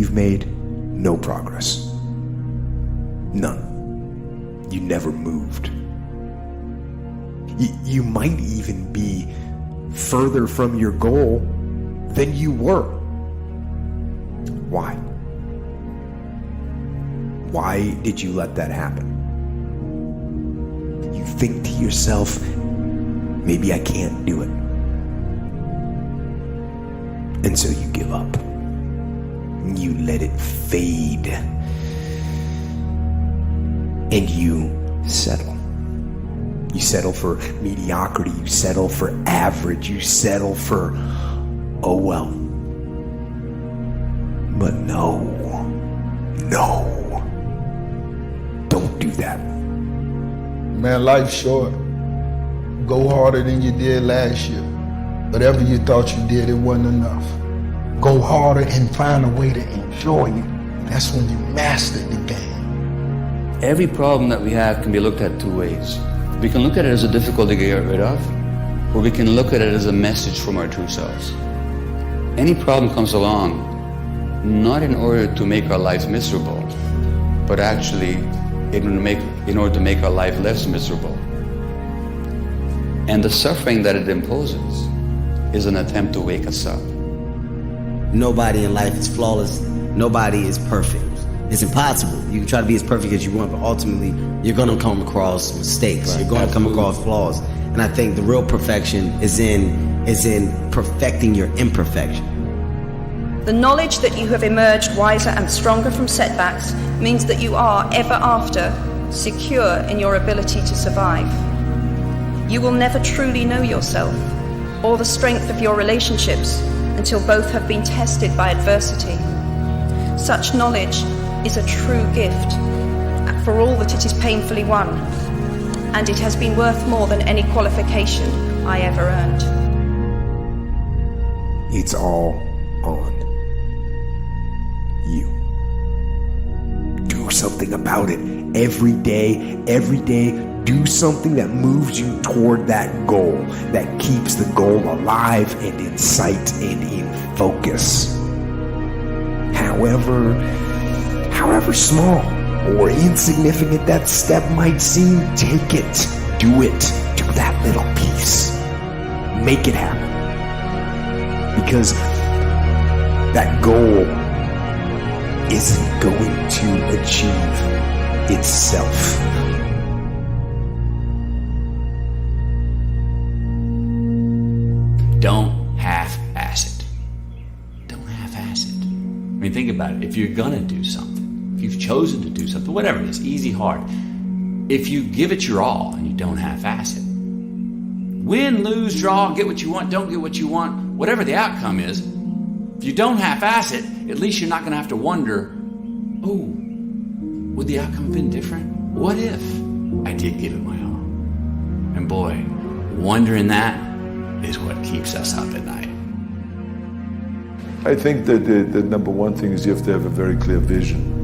you've made no progress. None. You never moved. You might even be further from your goal than you were. Why? Why did you let that happen? You think to yourself, maybe I can't do it. And so you give up. You let it fade. And you settle. You settle for mediocrity. You settle for average. You settle for, oh well. But no. Don't do that. Man, life's short. Go harder than you did last year. Whatever you thought you did, it wasn't enough. Go harder and find a way to enjoy it. That's when you mastered the game. Every problem that we have can be looked at two ways. We can look at it as a difficulty to get rid of, or we can look at it as a message from our true selves. Any problem comes along not in order to make our lives miserable, but actually in order to make our life less miserable. And the suffering that it imposes is an attempt to wake us up. Nobody in life is flawless. Nobody is perfect. It's impossible. You can try to be as perfect as you want, but ultimately you're going to come across mistakes. Right. You're going to come across flaws. And I think the real perfection is in perfecting your imperfection. The knowledge that you have emerged wiser and stronger from setbacks means that you are, ever after, secure in your ability to survive. You will never truly know yourself or the strength of your relationships until both have been tested by adversity. Such knowledge is a true gift for all that it is painfully won, and it has been worth more than any qualification I ever earned. It's all on you. Do something about it every day, do something that moves you toward that goal, that keeps the goal alive and in sight and in focus. However small or insignificant that step might seem, take it, do it, do that little piece. Make it happen. Because that goal isn't going to achieve itself. Don't half-ass it. Don't half-ass it. I mean, think about it. If you're gonna do something, if you've chosen to do something, whatever it is, easy, hard, if you give it your all and you don't half-ass it, win, lose, draw, get what you want, don't get what you want, whatever the outcome is, if you don't half-ass it, at least you're not gonna have to wonder, oh, would the outcome have been different? What if I did give it my all? And boy, wondering that is what keeps us up at night. I think that the number one thing is you have to have a very clear vision,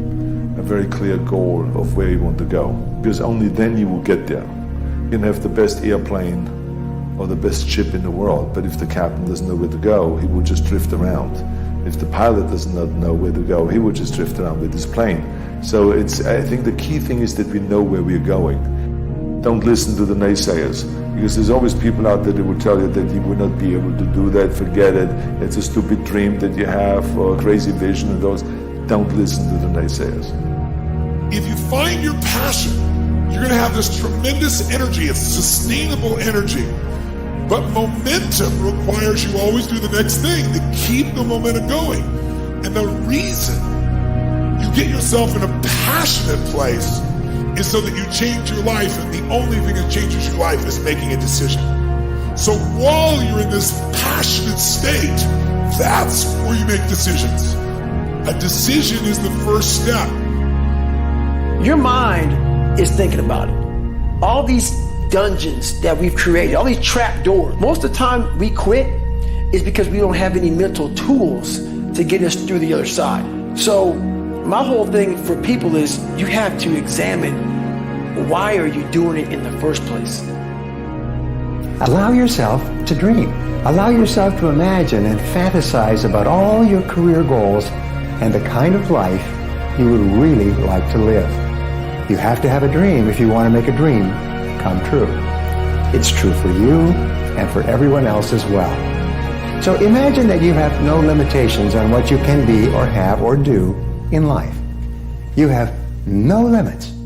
a very clear goal of where you want to go, because only then you will get there. You can have the best airplane or the best ship in the world, but if the captain doesn't know where to go, he will just drift around. If the pilot does not know where to go, he will just drift around with his plane. So I think the key thing is that we know where we're going. Don't listen to the naysayers, because there's always people out there that will tell you that you will not be able to do that, forget it, it's a stupid dream that you have, or a crazy vision, and those. Don't listen to the naysayers. If you find your passion, you're going to have this tremendous energy. It's sustainable energy. But momentum requires you always do the next thing to keep the momentum going. And the reason you get yourself in a passionate place is so that you change your life, and the only thing that changes your life is making a decision. So while you're in this passionate state, that's where you make decisions. A decision is the first step. Your mind is thinking about it. All these dungeons that we've created, all these trap doors, most of the time we quit is because we don't have any mental tools to get us through the other side. So my whole thing for people is you have to examine, why are you doing it in the first place? Allow yourself to dream. Allow yourself to imagine and fantasize about all your career goals and the kind of life you would really like to live. You have to have a dream if you want to make a dream come true. It's true for you and for everyone else as well. So imagine that you have no limitations on what you can be or have or do in life. You have no limits.